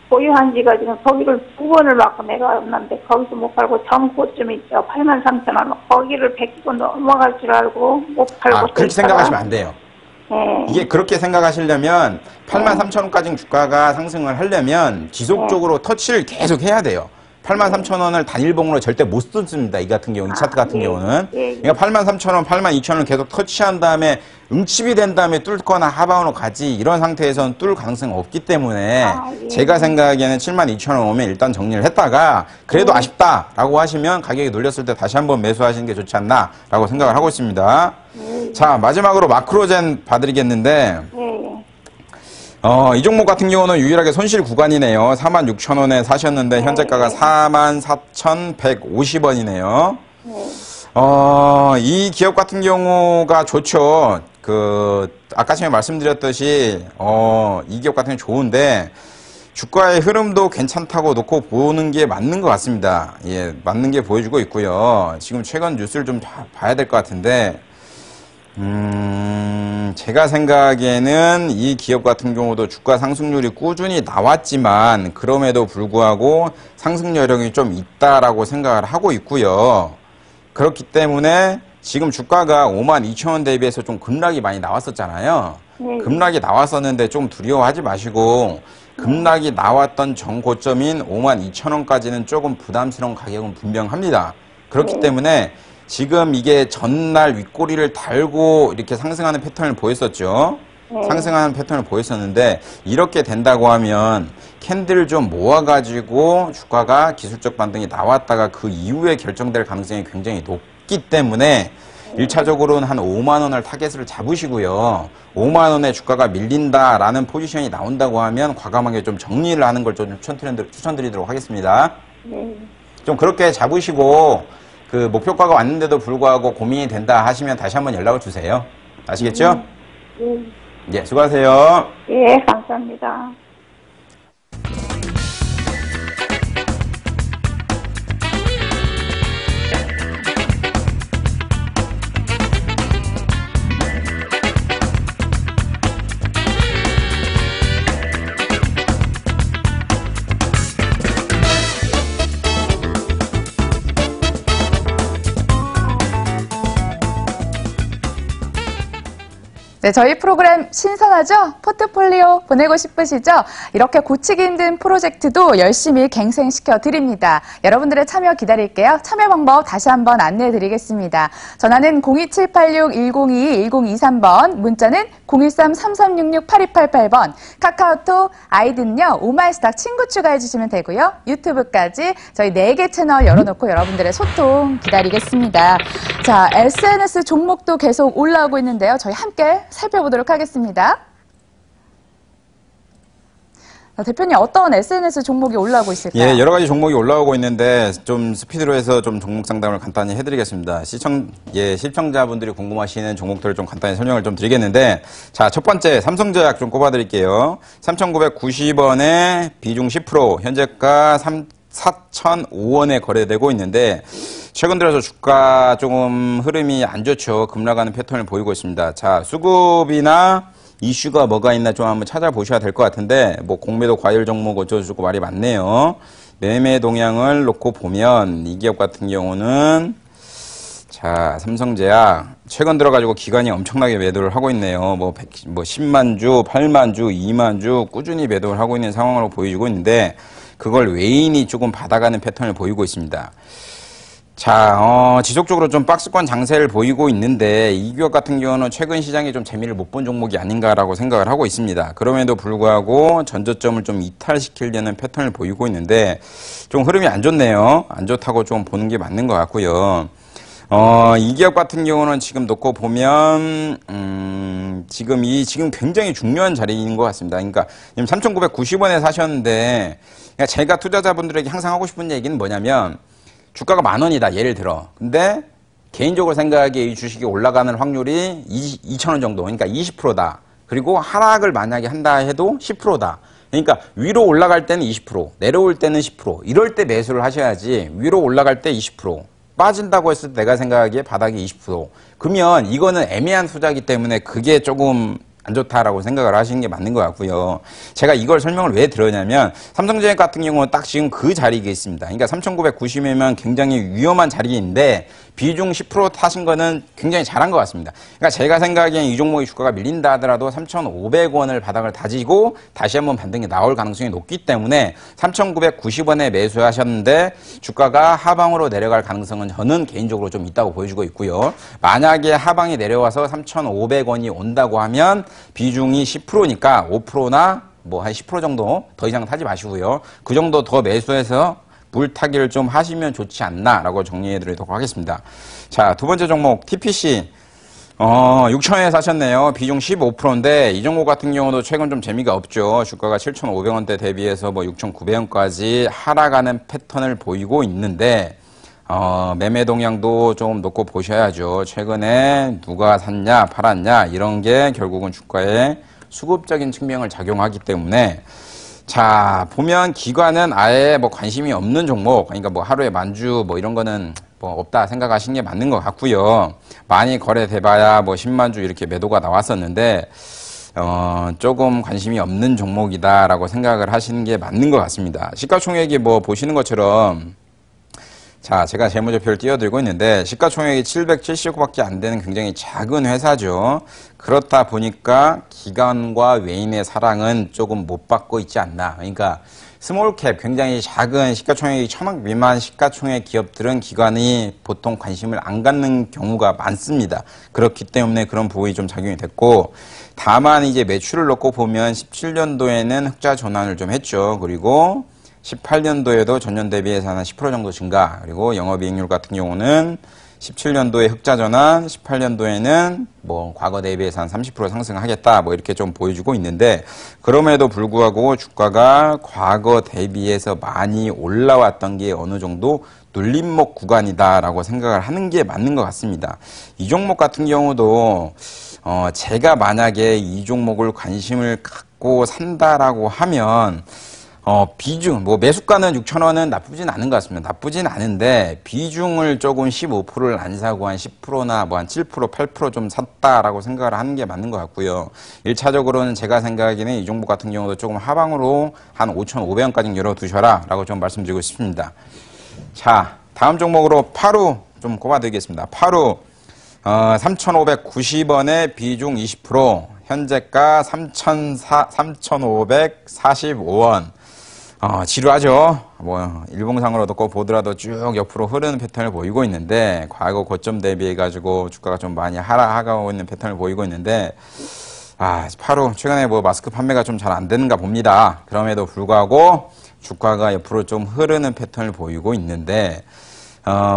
Speaker 5: 보유한 지가 지금 거기를 2번을 받고 내려왔는데 거기서 못 팔고 전 고점 있죠. 8만 3천 원. 거기를 100번 넘어갈 줄 알고 못 팔고.
Speaker 2: 그렇게 생각하시면 안 돼요. 이게 그렇게 생각하시려면 8만 3천 원까지 주가가 상승을 하려면 지속적으로 터치를 계속 해야 돼요. 83,000원을 단일봉으로 절대 못 씁니다. 이 같은 경우, 이 차트 같은 경우는.
Speaker 5: 예.
Speaker 2: 그러니까 83,000원, 82,000원 계속 터치한 다음에 응집이 된 다음에 뚫거나 하방으로 가지 이런 상태에서는 뚫을 가능성이 없기 때문에
Speaker 5: 예.
Speaker 2: 제가 생각하기에는 72,000원 오면 일단 정리를 했다가 그래도 아쉽다라고 하시면 가격이 눌렸을 때 다시 한번 매수하시는 게 좋지 않나라고 생각을 하고 있습니다. 자, 마지막으로 마크로젠 봐드리겠는데 이 종목 같은 경우는 유일하게 손실 구간이네요. 46,000원에 사셨는데 현재가가 44,150원이네요. 이 기업 같은 경우가 좋죠. 아까 전에 말씀드렸듯이, 이 기업 같은 경우 좋은데, 주가의 흐름도 괜찮다고 놓고 보는 게 맞는 것 같습니다. 예, 맞는 게 보여주고 있고요. 지금 최근 뉴스를 좀 봐야 될 것 같은데, 제가 생각에는 이 기업 같은 경우도 주가 상승률이 꾸준히 나왔지만 그럼에도 불구하고 상승 여력이 좀 있다라고 생각을 하고 있고요. 그렇기 때문에 지금 주가가 52,000원 대비해서 좀 급락이 많이 나왔었잖아요. 급락이 나왔었는데 좀 두려워하지 마시고 급락이 나왔던 전고점인 52,000원까지는 조금 부담스러운 가격은 분명합니다. 그렇기 때문에 지금 이게 전날 윗꼬리를 달고 이렇게 상승하는 패턴을 보였었죠. 상승하는 패턴을 보였었는데 이렇게 된다고 하면 캔들을 좀 모아가지고 주가가 기술적 반등이 나왔다가 그 이후에 결정될 가능성이 굉장히 높기 때문에 1차적으로는 한 5만 원을 타겟을 잡으시고요. 5만 원에 주가가 밀린다라는 포지션이 나온다고 하면 과감하게 좀 정리를 하는 걸 좀 추천드리도록 하겠습니다. 좀 그렇게 잡으시고 그 목표가가 왔는데도 불구하고 고민이 된다 하시면 다시 한번 연락을 주세요. 아시겠죠? 예, 수고하세요.
Speaker 5: 예, 감사합니다.
Speaker 1: 네, 저희 프로그램 신선하죠? 포트폴리오 보내고 싶으시죠? 이렇게 고치기 힘든 프로젝트도 열심히 갱생시켜 드립니다. 여러분들의 참여 기다릴게요. 참여 방법 다시 한번 안내해 드리겠습니다. 전화는 02786-1022-1023번, 문자는 013-3366-8288번, 카카오톡, 아이디는요, 오마이스탁 친구 추가해 주시면 되고요. 유튜브까지 저희 4개 채널 열어놓고 여러분들의 소통 기다리겠습니다. 자, SNS 종목도 계속 올라오고 있는데요. 저희 함께 살펴보도록 하겠습니다. 대표님, 어떤 SNS 종목이 올라오고 있을까요?
Speaker 2: 예, 여러 가지 종목이 올라오고 있는데 좀 스피드로 해서 좀 종목 상담을 간단히 해드리겠습니다. 시청자분들이 궁금하시는 종목들을 좀 간단히 설명을 좀 드리겠는데, 자, 첫 번째 삼성제약 좀 꼽아드릴게요. 3,990원에 비중 10%, 현재가 4,005원에 거래되고 있는데, 최근 들어서 주가 조금 흐름이 안 좋죠. 급락하는 패턴을 보이고 있습니다. 자, 수급이나 이슈가 뭐가 있나 좀 한번 찾아보셔야 될 것 같은데, 뭐 공매도 과열 종목 어쩌고저쩌고 말이 많네요. 매매 동향을 놓고 보면 이 기업 같은 경우는 자, 삼성제약 최근 들어가지고 기관이 엄청나게 매도를 하고 있네요. 뭐 10만 주, 8만 주, 2만 주 꾸준히 매도를 하고 있는 상황으로 보여주고 있는데 그걸 외인이 조금 받아가는 패턴을 보이고 있습니다. 자, 지속적으로 좀 박스권 장세를 보이고 있는데 이 기업 같은 경우는 최근 시장에 좀 재미를 못 본 종목이 아닌가라고 생각을 하고 있습니다. 그럼에도 불구하고 전저점을 좀 이탈시키려는 패턴을 보이고 있는데 좀 흐름이 안 좋네요. 안 좋다고 좀 보는 게 맞는 것 같고요. 이 기업 같은 경우는 지금 놓고 보면 지금 굉장히 중요한 자리인 것 같습니다. 그러니까 지금 3,990원에 사셨는데 그러니까 제가 투자자분들에게 항상 하고 싶은 얘기는 뭐냐면 주가가 10,000원이다, 예를 들어. 근데 개인적으로 생각하기에 이 주식이 올라가는 확률이 2,000원 정도, 그러니까 20%다. 그리고 하락을 만약에 한다 해도 10%다. 그러니까 위로 올라갈 때는 20%, 내려올 때는 10%, 이럴 때 매수를 하셔야지 위로 올라갈 때 20%, 빠진다고 했을 때 내가 생각하기에 바닥이 20%. 그러면 이거는 애매한 투자이기 때문에 그게 조금 안 좋다라고 생각을 하시는 게 맞는 것 같고요. 제가 이걸 설명을 왜 들었냐면 삼성제약 같은 경우는 딱 지금 그 자리에 있습니다. 그러니까 3,990이면 굉장히 위험한 자리인데 비중 10% 타신 거는 굉장히 잘한 것 같습니다. 그러니까 제가 생각엔 이 종목의 주가가 밀린다 하더라도 3,500원을 바닥을 다지고 다시 한번 반등이 나올 가능성이 높기 때문에 3,990원에 매수하셨는데 주가가 하방으로 내려갈 가능성은 저는 개인적으로 좀 있다고 보여주고 있고요. 만약에 하방이 내려와서 3,500원이 온다고 하면 비중이 10%니까 5%나 뭐 한 10% 정도 더 이상 타지 마시고요. 그 정도 더 매수해서 물타기를 좀 하시면 좋지 않나라고 정리해 드리도록 하겠습니다. 자, 두 번째 종목 TPC 6,000원에 사셨네요. 비중 15%인데 이 종목 같은 경우도 최근 좀 재미가 없죠. 주가가 7,500원대 대비해서 뭐 6,900원까지 하락하는 패턴을 보이고 있는데 매매 동향도 좀 놓고 보셔야죠. 최근에 누가 샀냐 팔았냐 이런 게 결국은 주가에 수급적인 측면을 작용하기 때문에 자, 보면 기관은 아예 뭐 관심이 없는 종목, 그러니까 뭐 하루에 만주 뭐 이런 거는 뭐 없다 생각하시는 게 맞는 것 같고요. 많이 거래돼봐야 뭐 10만 주 이렇게 매도가 나왔었는데, 조금 관심이 없는 종목이다라고 생각을 하시는 게 맞는 것 같습니다. 시가총액이 뭐 보시는 것처럼 자, 제가 재무제표를 띄워드리고 있는데 시가총액이 770억밖에 안 되는 굉장히 작은 회사죠. 그렇다 보니까 기관과 외인의 사랑은 조금 못 받고 있지 않나. 그러니까 스몰캡, 굉장히 작은 시가총액이 1,000억 미만 시가총액 기업들은 기관이 보통 관심을 안 갖는 경우가 많습니다. 그렇기 때문에 그런 부분이 좀 작용이 됐고, 다만 이제 매출을 놓고 보면 17년도에는 흑자 전환을 좀 했죠. 그리고 18년도에도 전년 대비해서 한 10% 정도 증가, 그리고 영업이익률 같은 경우는 17년도에 흑자 전환, 18년도에는 뭐 과거 대비해서 한 30% 상승하겠다, 뭐 이렇게 좀 보여주고 있는데, 그럼에도 불구하고 주가가 과거 대비해서 많이 올라왔던 게 어느 정도 눌림목 구간이다라고 생각을 하는 게 맞는 것 같습니다. 이 종목 같은 경우도 제가 만약에 이 종목을 관심을 갖고 산다라고 하면 비중, 뭐 매수가는 6,000원은 나쁘진 않은 것 같습니다. 나쁘진 않은데 비중을 조금 15%를 안 사고 한 10%나 뭐 한 7%, 8% 좀 샀다라고 생각을 하는 게 맞는 것 같고요. 1차적으로는 제가 생각하기에는 이 종목 같은 경우도 조금 하방으로 한 5,500원까지 열어두셔라 라고 좀 말씀드리고 싶습니다. 자, 다음 종목으로 파루 좀 꼽아드리겠습니다. 파루 3,590원에 비중 20%, 현재가 3,545원. 지루하죠. 뭐 일봉상으로 놓고 보더라도 쭉 옆으로 흐르는 패턴을 보이고 있는데, 과거 고점 대비해가지고 주가가 좀 많이 하락하고 있는 패턴을 보이고 있는데, 파루 최근에 뭐 마스크 판매가 좀 잘 안 되는가 봅니다. 그럼에도 불구하고 주가가 옆으로 좀 흐르는 패턴을 보이고 있는데,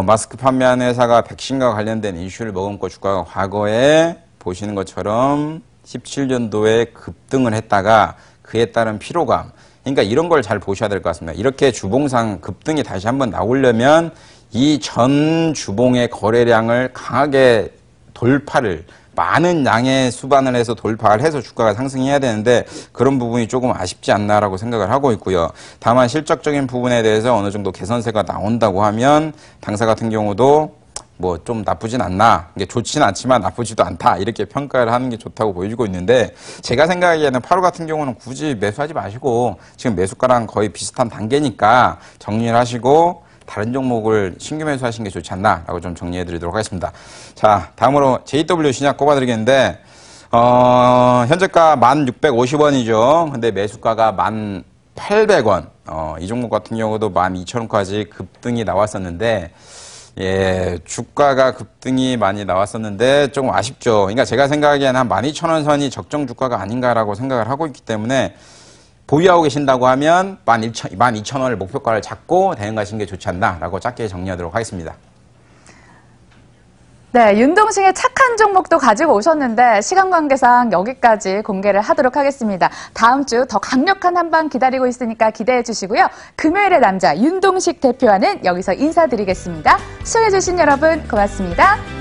Speaker 2: 마스크 판매하는 회사가 백신과 관련된 이슈를 머금고 주가가 과거에 보시는 것처럼 17년도에 급등을 했다가 그에 따른 피로감, 그러니까 이런 걸 잘 보셔야 될 것 같습니다. 이렇게 주봉상 급등이 다시 한번 나오려면 이 전 주봉의 거래량을 강하게 돌파를, 많은 양의 수반을 해서 돌파를 해서 주가가 상승해야 되는데, 그런 부분이 조금 아쉽지 않나라고 생각을 하고 있고요. 다만 실적적인 부분에 대해서 어느 정도 개선세가 나온다고 하면 당사 같은 경우도 뭐 좀 나쁘진 않나, 이게 좋지는 않지만 나쁘지도 않다, 이렇게 평가를 하는 게 좋다고 보여주고 있는데, 제가 생각하기에는 파루 같은 경우는 굳이 매수하지 마시고 지금 매수가랑 거의 비슷한 단계니까 정리를 하시고 다른 종목을 신규 매수하시는 게 좋지 않나라고 좀 정리해 드리도록 하겠습니다. 자, 다음으로 JW 신약 꼽아드리겠는데, 현재가 1,650원이죠. 근데 매수가가 1,800원. 이 종목 같은 경우도 12,000원까지 급등이 나왔었는데, 예, 주가가 급등이 많이 나왔었는데 조금 아쉽죠. 그러니까 제가 생각하기에는 한 12,000원 선이 적정 주가가 아닌가라고 생각을 하고 있기 때문에, 보유하고 계신다고 하면 12,000원을 목표가를 잡고 대응하시는 게 좋지 않나라고 짧게 정리하도록 하겠습니다.
Speaker 1: 네, 윤동식의 착한 종목도 가지고 오셨는데 시간 관계상 여기까지 공개를 하도록 하겠습니다. 다음 주 더 강력한 한방 기다리고 있으니까 기대해 주시고요. 금요일의 남자 윤동식 대표와는 여기서 인사드리겠습니다. 시청해 주신 여러분 고맙습니다.